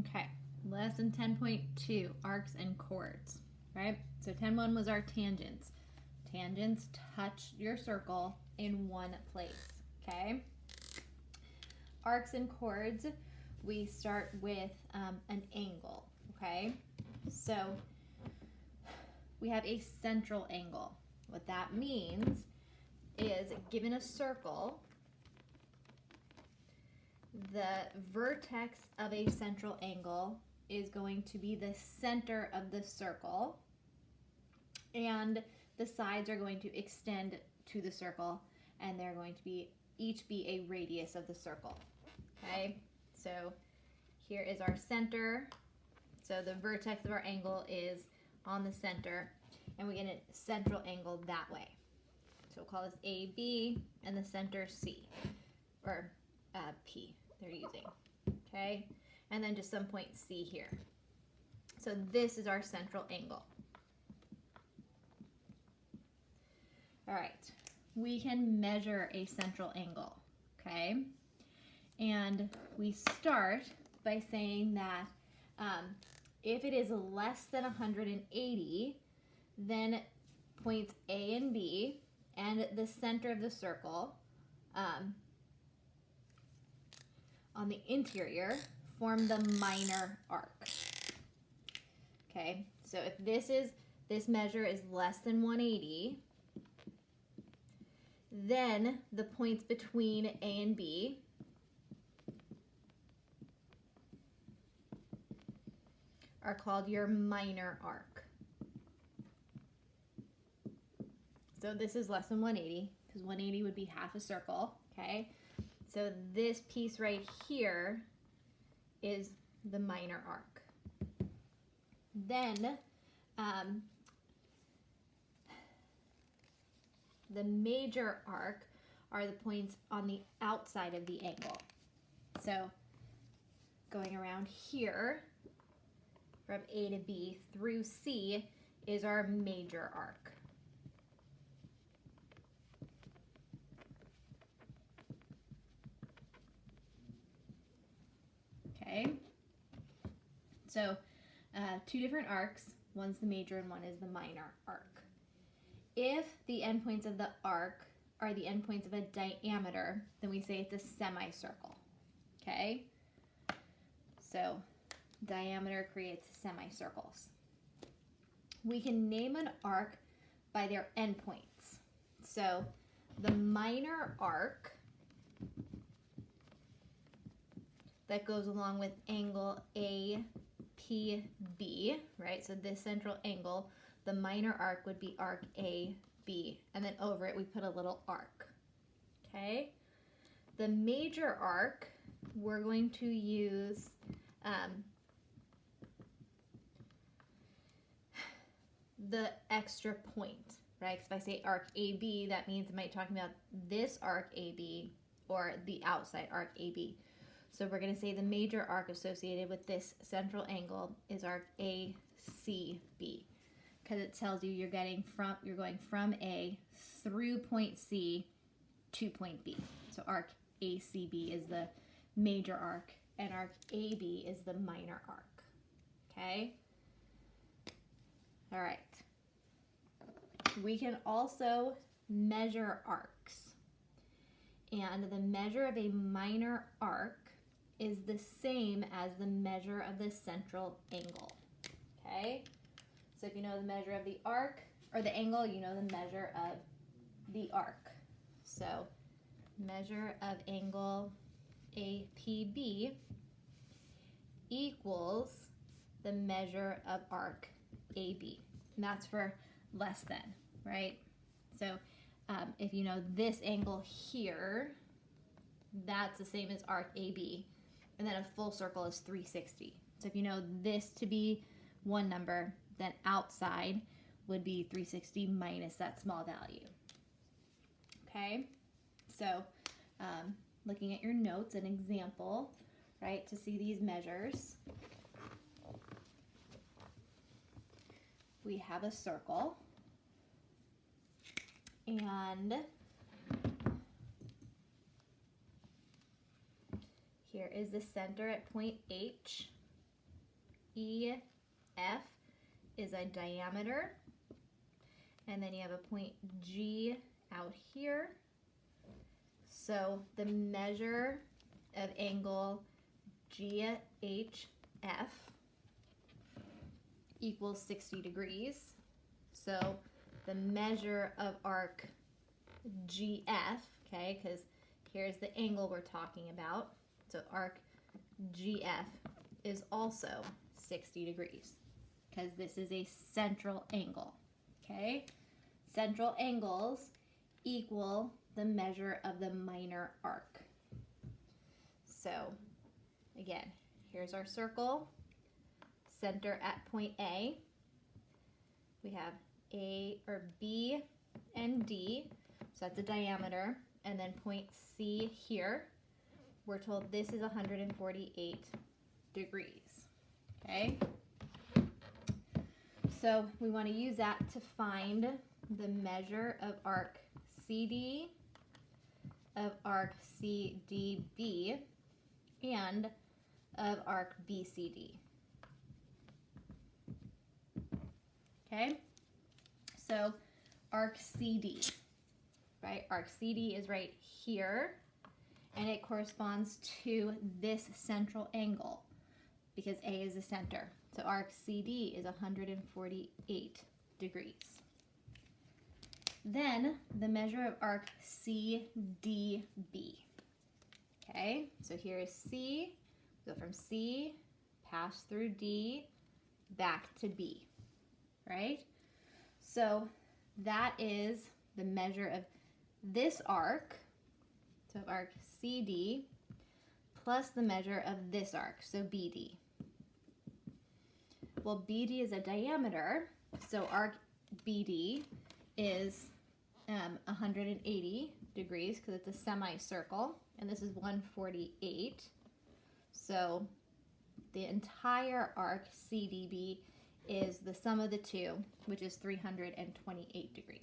Okay, lesson 10.2, arcs and chords, right? So 10.1 was our tangents. Tangents touch your circle in one place, okay? Arcs and chords, we start with an angle, okay? So we have a central angle. What that means is, given a circle, the vertex of a central angle is going to be the center of the circle, and the sides are going to extend to the circle, and they're going to be each be a radius of the circle. Okay, so here is our center. So the vertex of our angle is on the center, and we get a central angle that way. So we'll call this AB, and the center C, or P they're using. Okay, and then just some point C here. So this is our central angle. All right, we can measure a central angle, okay? And we start by saying that if it is less than 180, then points A and B and the center of the circle on the interior form the minor arc. Okay, so if this measure is less than 180, then the points between A and B are called your minor arc. So this is less than 180, because 180 would be half a circle, okay? So this piece right here is the minor arc. Then the major arc are the points on the outside of the angle. So going around here from A to B through C is our major arc. Okay, so two different arcs. One's the major and one is the minor arc. If the endpoints of the arc are the endpoints of a diameter, then we say it's a semicircle. Okay, so diameter creates semicircles. We can name an arc by their endpoints. So the minor arc that goes along with angle APB, right? So this central angle, the minor arc would be arc AB, and then over it we put a little arc. Okay? The major arc, we're going to use the extra point, right? Because if I say arc AB, that means I might be talking about this arc AB or the outside arc AB. So we're going to say the major arc associated with this central angle is arc ACB, because it tells you you're going from A through point C to point B. So arc ACB is the major arc, and arc AB is the minor arc. Okay? All right. We can also measure arcs. And the measure of a minor arc is the same as the measure of the central angle. Okay? So if you know the measure of the arc, or the angle, you know the measure of the arc. So measure of angle APB equals the measure of arc AB. And that's for less than, right? So if you know this angle here, that's the same as arc AB. And then a full circle is 360. So if you know this to be one number, then outside would be 360 minus that small value. Okay, so looking at your notes, an example, right, to see these measures. We have a circle, and here is the center at point H, EF is a diameter, and then you have a point G out here. So the measure of angle GHF equals 60 degrees. So the measure of arc GF, okay, because here's the angle we're talking about. So arc GF is also 60 degrees because this is a central angle, okay? Central angles equal the measure of the minor arc. So again, here's our circle, center at point A. We have A or B and D, so that's a diameter, and then point C here. We're told this is 148 degrees, okay? So we want to use that to find the measure of arc CD, of arc CDB, and of arc BCD. Okay, so arc CD, right? Arc CD is right here, and it corresponds to this central angle because A is the center. So arc CD is 148 degrees. Then the measure of arc CDB. Okay, so here is C, go from C, pass through D, back to B, right? So that is the measure of this arc, so arc CD, plus the measure of this arc, so BD. Well, BD is a diameter, so arc BD is 180 degrees because it's a semicircle, and this is 148. So the entire arc CDB is the sum of the two, which is 328 degrees.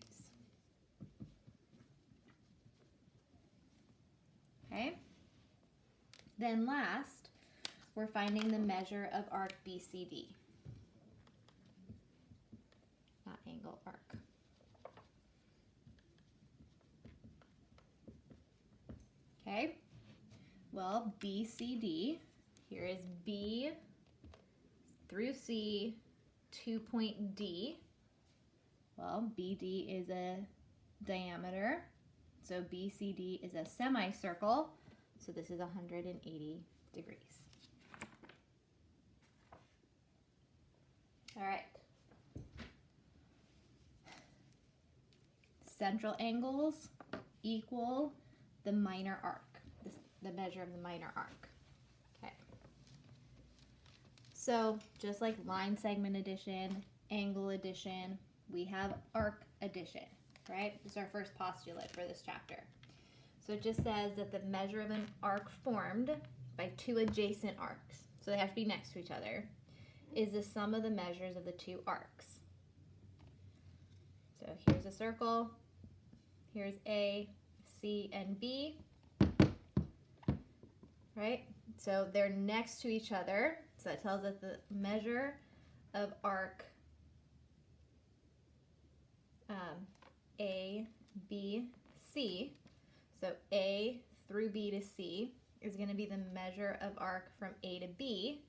Okay. Then last, we're finding the measure of arc BCD. Not angle, arc. Okay, well, BCD, here is B through C to point D. Well, BD is a diameter, so BCD is a semicircle, so this is 180 degrees. All right. Central angles equal the minor arc, the measure of the minor arc. Okay. So just like line segment addition, angle addition, we have arc addition, right? This is our first postulate for this chapter. So it just says that the measure of an arc formed by two adjacent arcs, so they have to be next to each other, is the sum of the measures of the two arcs. So here's a circle, here's A, C, and B, right? So they're next to each other, so that tells us the measure of arc A, B, C. So A through B to C is going to be the measure of arc from A to B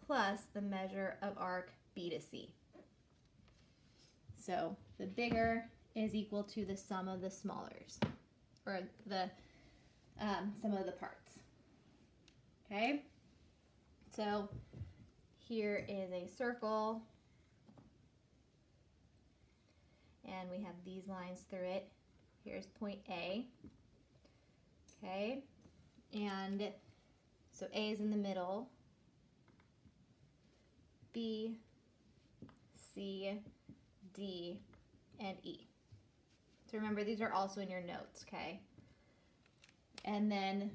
plus the measure of arc B to C. So the bigger is equal to the sum of the smallers, or the sum of the parts. Okay, so here is a circle, and we have these lines through it. Here's point A, okay, and so A is in the middle, B, C, D, and E. So remember, these are also in your notes, okay? And then,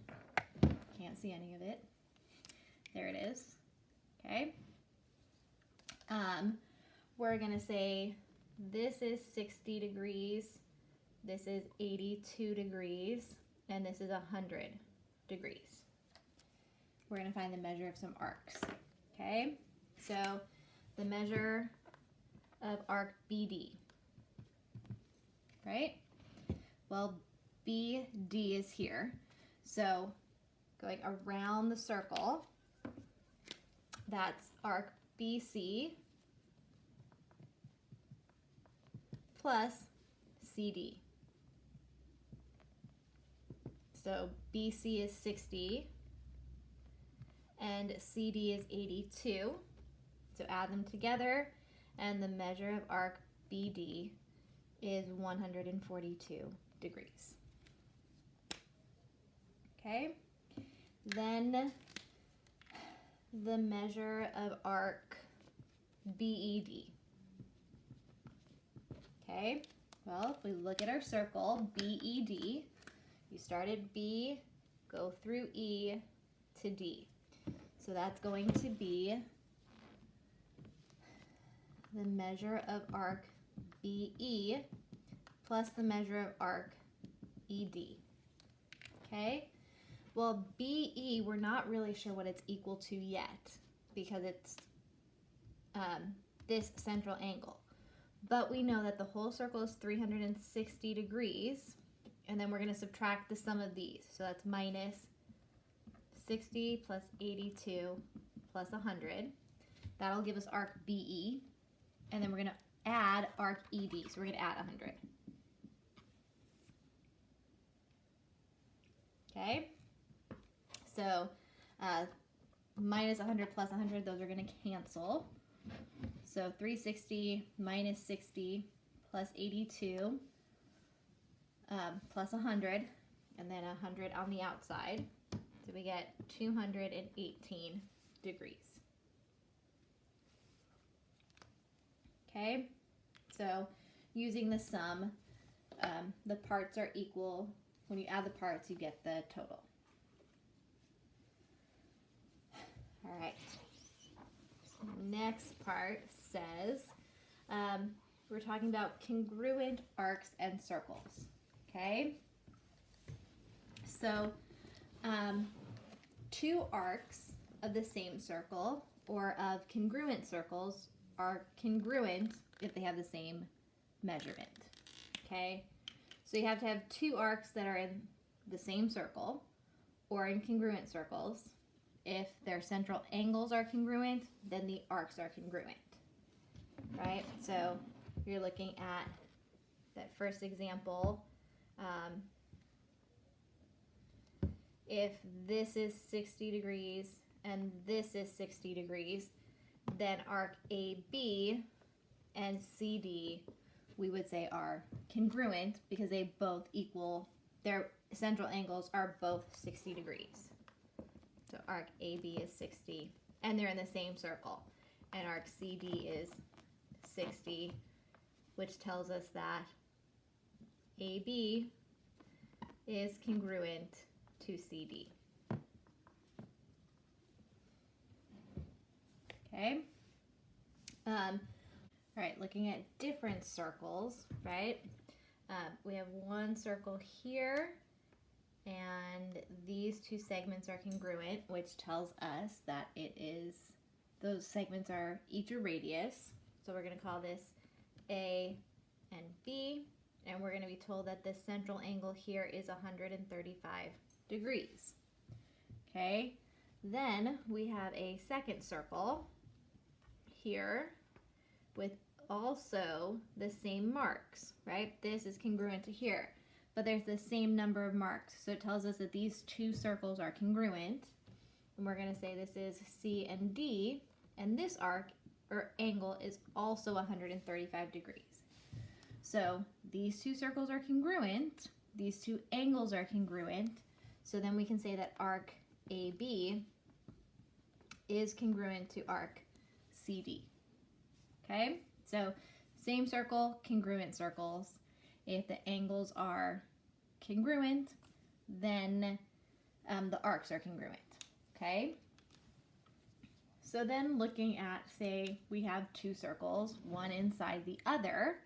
can't see any of it. There it is, okay? We're gonna say this is 60 degrees, this is 82 degrees, and this is 100 degrees. We're gonna find the measure of some arcs. Okay, so the measure of arc BD, right? Well, BD is here. So going around the circle, that's arc BC plus CD. So BC is 60 and CD is 82. So add them together and the measure of arc BD is 142 degrees. Okay, then the measure of arc BED. Okay, well, if we look at our circle, BED, you start at B, go through E to D. So that's going to be the measure of arc BE plus the measure of arc ED. Okay, well, BE, we're not really sure what it's equal to yet because it's this central angle. But we know that the whole circle is 360 degrees, and then we're going to subtract the sum of these. So that's minus 60 plus 82 plus 100. That'll give us arc BE, and then we're going to add arc ED, so we're going to add 100. Okay, so minus 100 plus 100, those are going to cancel. So 360 minus 60 plus 82 plus 100, and then 100 on the outside. So we get 218 degrees. Okay, so using the sum, the parts are equal. When you add the parts, you get the total. All right. Next part says we're talking about congruent arcs and circles. Okay, so two arcs of the same circle or of congruent circles are congruent if they have the same measurement. Okay, so you have to have two arcs that are in the same circle or in congruent circles. If their central angles are congruent, then the arcs are congruent, right? So you're looking at that first example. If this is 60 degrees and this is 60 degrees, then arc AB and CD, we would say, are congruent because they both equal, their central angles are both 60 degrees. So arc AB is 60, and they're in the same circle. And arc CD is 60, which tells us that AB is congruent to CD. Okay. All right, looking at different circles, right? We have one circle here, and these two segments are congruent, which tells us that it is, those segments are each a radius. So we're going to call this A and B, and we're going to be told that the central angle here is 135 degrees. Okay, then we have a second circle here with also the same marks, right? This is congruent to here, but there's the same number of marks. So it tells us that these two circles are congruent. And we're going to say this is C and D, and this arc or angle is also 135 degrees. So these two circles are congruent, these two angles are congruent, so then we can say that arc AB is congruent to arc CD. Okay, so same circle, congruent circles. If the angles are congruent, then the arcs are congruent. Okay, so then looking at, say, we have two circles, one inside the other.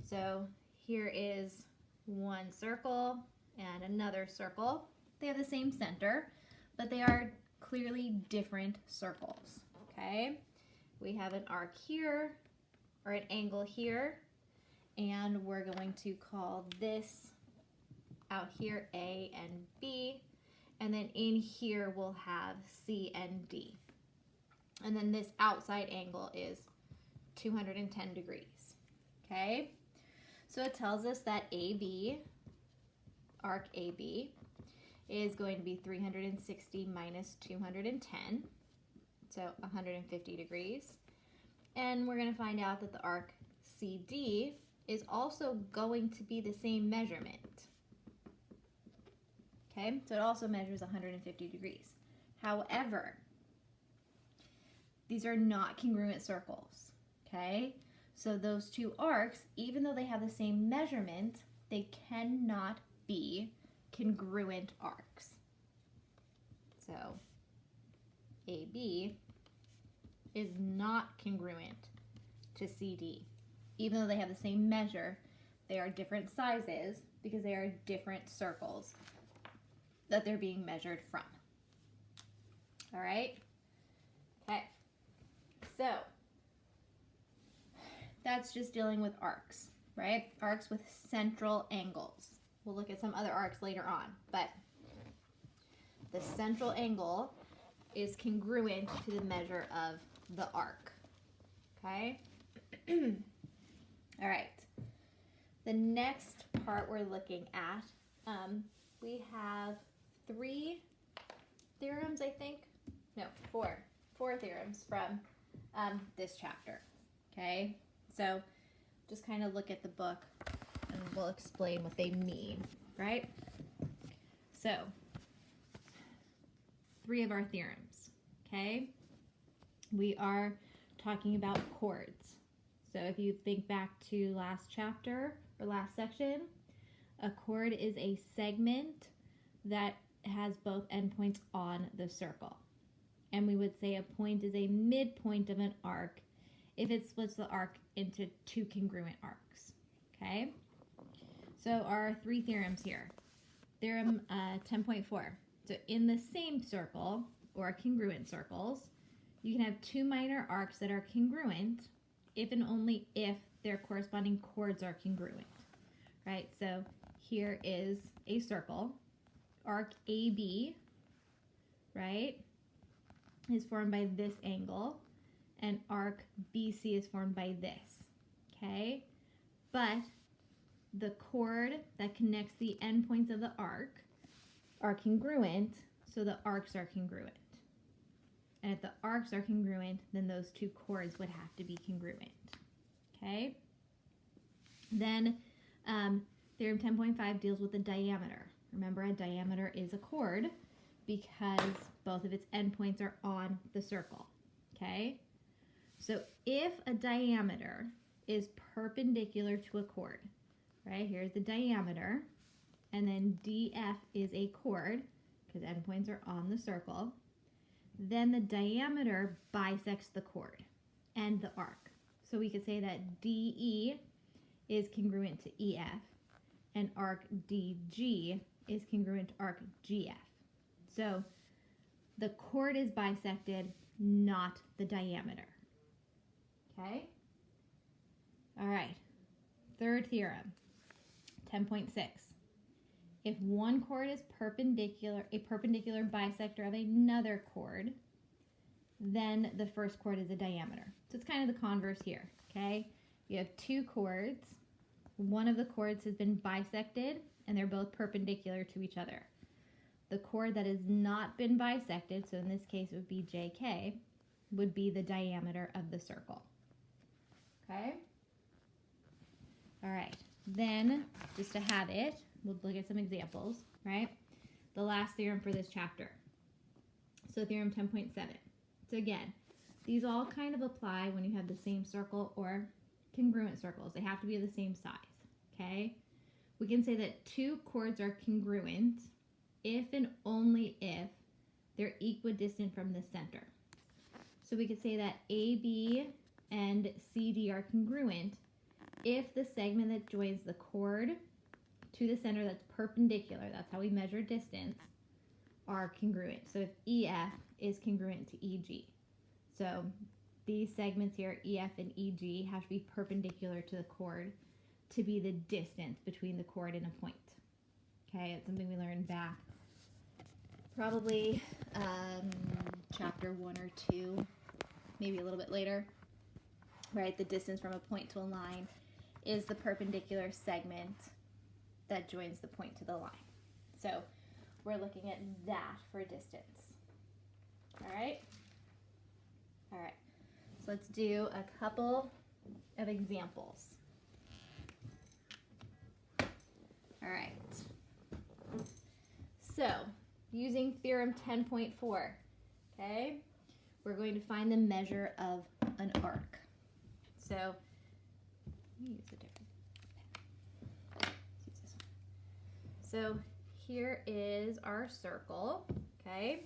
So here is one circle and another circle. They have the same center, but they are clearly different circles. Okay, we have an arc here, or an angle here, and we're going to call this out here A and B, and then in here we'll have C and D. And then this outside angle is 210 degrees. Okay, so it tells us that AB, arc AB, is going to be 360 minus 210, so 150 degrees. And we're going to find out that the arc CD is also going to be the same measurement. Okay, so it also measures 150 degrees. However, these are not congruent circles. Okay, so those two arcs, even though they have the same measurement, they cannot be congruent arcs. So AB is not congruent to CD. Even though they have the same measure, they are different sizes because they are different circles that they're being measured from. All right? Okay. So that's just dealing with arcs, right? Arcs with central angles. We'll look at some other arcs later on, but the central angle is congruent to the measure of the arc. Okay? All right. The next part we're looking at, we have 3 theorems, I think. No, 4 theorems from this chapter. Okay? So just kind of look at the book and we'll explain what they mean, right? So 3 of our theorems, okay? We are talking about chords. So if you think back to last chapter or last section, a chord is a segment that has both endpoints on the circle. And we would say a point is a midpoint of an arc if it splits the arc into 2 congruent arcs, okay? So our 3 theorems here. Theorem 10.4. So in the same circle, or congruent circles, you can have 2 minor arcs that are congruent if and only if their corresponding chords are congruent, right? So here is a circle. Arc AB, right, is formed by this angle, and arc BC is formed by this, okay? But the chord that connects the endpoints of the arc are congruent, so the arcs are congruent. And if the arcs are congruent, then those 2 chords would have to be congruent, okay? Then theorem 10.5 deals with the diameter. Remember, a diameter is a chord because both of its endpoints are on the circle, okay? So if a diameter is perpendicular to a chord, right? Here's the diameter, and then DF is a chord because endpoints are on the circle. Then the diameter bisects the chord and the arc. So we could say that DE is congruent to EF, and arc DG is congruent to arc GF. So the chord is bisected, not the diameter. Okay? All right. Third theorem, 10.6. If one chord is perpendicular, a perpendicular bisector of another chord, then the first chord is a diameter. So it's kind of the converse here, okay? You have 2 chords. One of the chords has been bisected, and they're both perpendicular to each other. The chord that has not been bisected, so in this case it would be JK, would be the diameter of the circle. Okay? All right. Then, just to have it, we'll look at some examples, right? The last theorem for this chapter. So theorem 10.7. So again, these all kind of apply when you have the same circle or congruent circles. They have to be of the same size, okay? We can say that 2 chords are congruent if and only if they're equidistant from the center. So we could say that AB and CD are congruent if the segment that joins the chord to the center that's perpendicular, that's how we measure distance, are congruent. So if EF is congruent to EG. So these segments here, EF and EG, have to be perpendicular to the chord to be the distance between the chord and a point. Okay, it's something we learned back probably chapter 1 or 2, maybe a little bit later, right? The distance from a point to a line is the perpendicular segment that joins the point to the line. So we're looking at that for distance. All right? All right. So let's do a couple of examples. All right. So using theorem 10.4, okay, we're going to find the measure of an arc. So let me use a different pen. Let's use this one. So here is our circle, okay?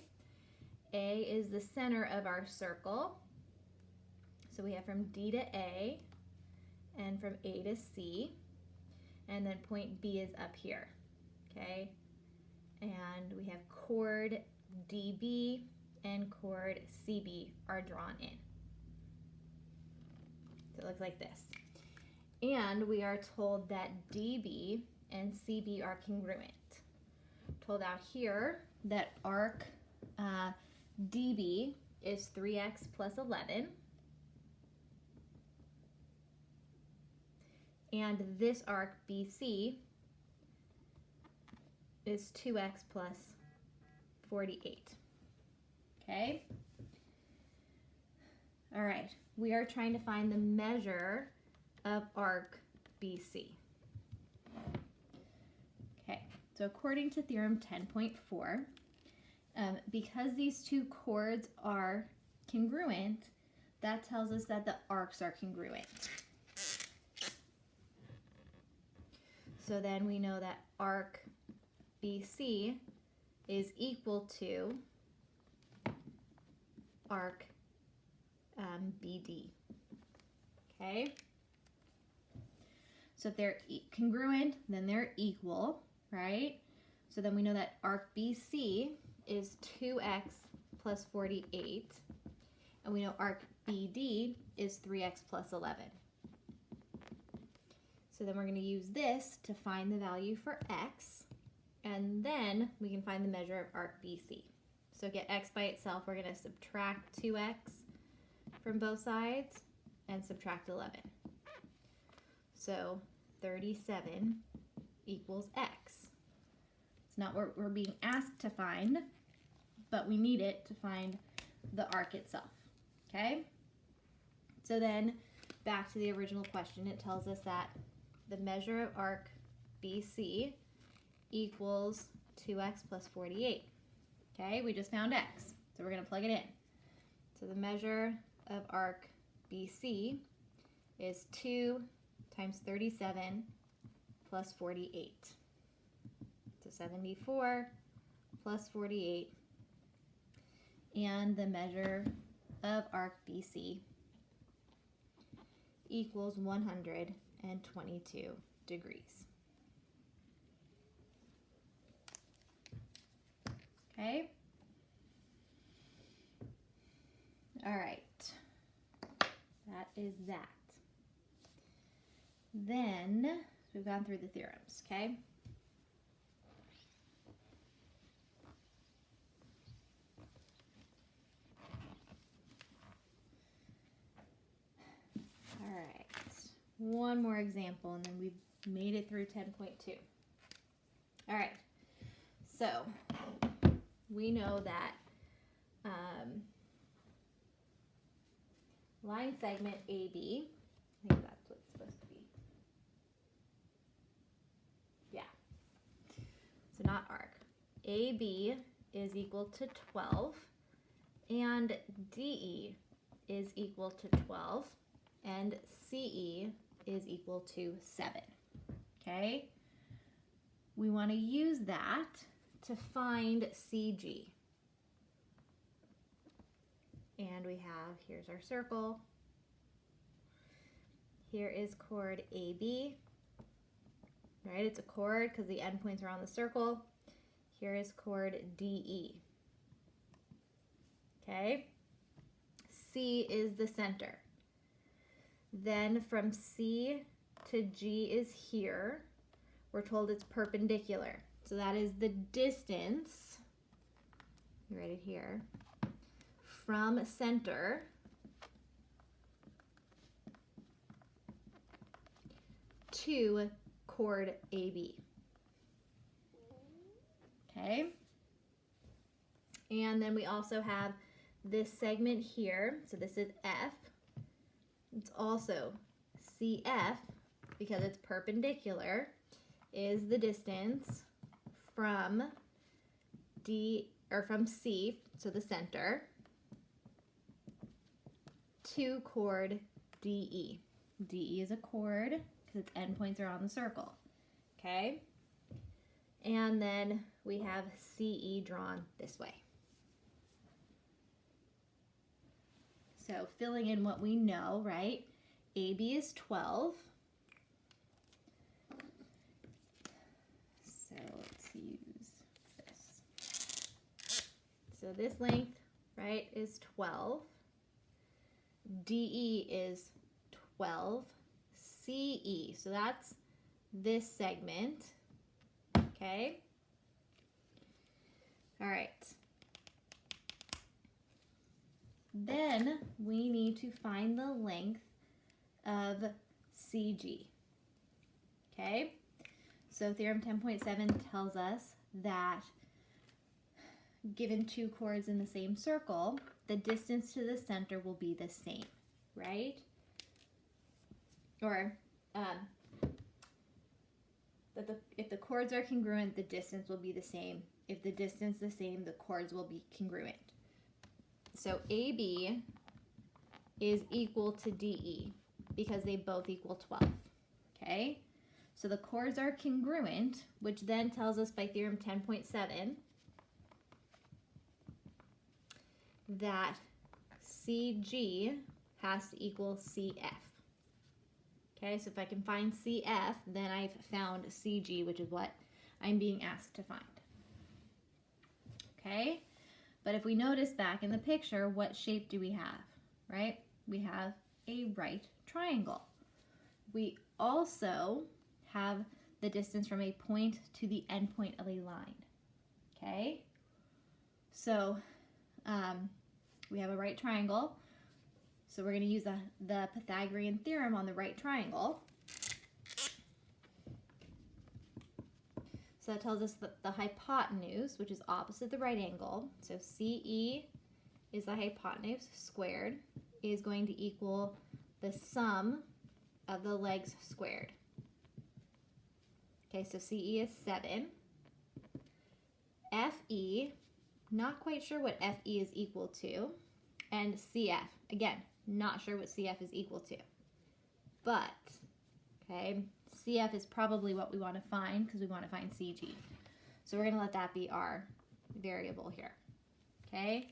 A is the center of our circle. So we have from D to A and from A to C, and then point B is up here, okay? And we have chord DB and chord CB are drawn in. So it looks like this. And we are told that DB and CB are congruent. Told out here that arc DB is 3x plus 11. And this arc BC is 2x plus 48. Okay? All right, we are trying to find the measure of arc BC. Okay, so according to theorem 10.4, because these two chords are congruent, that tells us that the arcs are congruent. So then we know that arc BC is equal to arc BD. Okay? So if they're congruent, then they're equal, right? So then we know that arc BC is 2x plus 48, and we know arc BD is 3x plus 11. So then we're going to use this to find the value for x, and then we can find the measure of arc BC. So get x by itself, we're going to subtract 2x from both sides and subtract 11. So 37 equals x. It's not what we're being asked to find, but we need it to find the arc itself. Okay? So then back to the original question, it tells us that the measure of arc BC equals 2x plus 48. Okay, we just found x, so we're going to plug it in. So the measure of arc BC is 2 times 37 plus 48. So 74 plus 48. And the measure of arc BC equals 122 degrees. Okay? All right. That is that. Then, we've gone through the theorems, okay? All right. One more example, and then we've made it through 10.2. All right. So, we know that line segment AB, I think that's what it's supposed to be. Yeah. So not arc. AB is equal to 12, and DE is equal to 12, and CE is equal to 7. Okay? We want to use that to find CG. And we have, here's our circle. Here is chord AB. Right, it's a chord because the endpoints are on the circle. Here is chord DE. Okay? C is the center. Then from C to G is here. We're told it's perpendicular. So that is the distance, you write it here, from center to chord AB. Okay? And then we also have this segment here. So this is F. It's also CF, because it's perpendicular, is the distance from from C, so the center, to chord DE. DE is a chord because its endpoints are on the circle. Okay? And then we have CE drawn this way. So filling in what we know, right? AB is 12. So let's use this. So this length, right, is 12. DE is 12. CE, so that's this segment. Okay? All right. Then we need to find the length of CG. Okay? So theorem 10.7 tells us that given two chords in the same circle, the distance to the center will be the same, right? Or if the chords are congruent, the distance will be the same. If the distance is the same, the chords will be congruent. So AB is equal to DE because they both equal 12, okay? So the chords are congruent, which then tells us by theorem 10.7 that CG has to equal CF. Okay, so if I can find CF, then I've found CG, which is what I'm being asked to find. Okay, but if we notice back in the picture, what shape do we have, right? We have a right triangle. We also have the distance from a point to the end point of a line, okay? So we have a right triangle. So we're going to use the Pythagorean theorem on the right triangle. So that tells us that the hypotenuse, which is opposite the right angle, so CE is the hypotenuse squared, is going to equal the sum of the legs squared. Okay, so CE is 7. FE, not quite sure what FE is equal to. And CF, again, not sure what CF is equal to. But, okay, CF is probably what we want to find because we want to find CG. So we're going to let that be our variable here. Okay?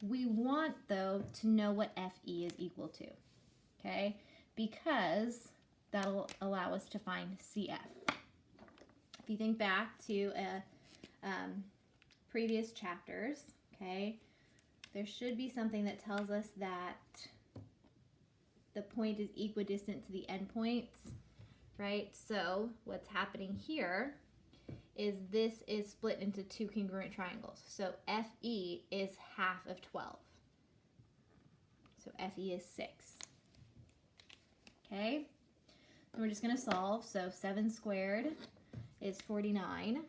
We want, though, to know what FE is equal to. Okay? Because that'll allow us to find CF. If you think back to previous chapters, okay, there should be something that tells us that the point is equidistant to the endpoints, right? So what's happening here is this is split into two congruent triangles. So FE is half of 12. So FE is 6. Okay? And we're just going to solve. So 7 squared is 49.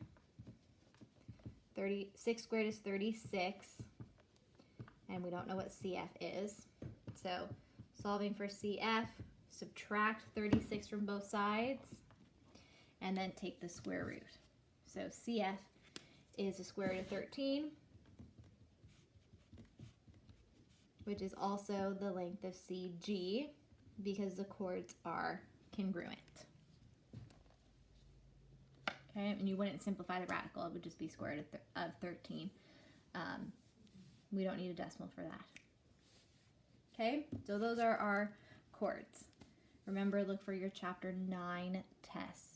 6 squared is 36. And we don't know what CF is. So solving for CF, subtract 36 from both sides, and then take the square root. So CF is the square root of 13, which is also the length of CG because the chords are congruent. Okay, and you wouldn't simplify the radical, it would just be square root of 13. We don't need a decimal for that. Okay, so those are our chords. Remember, look for your chapter 9 tests.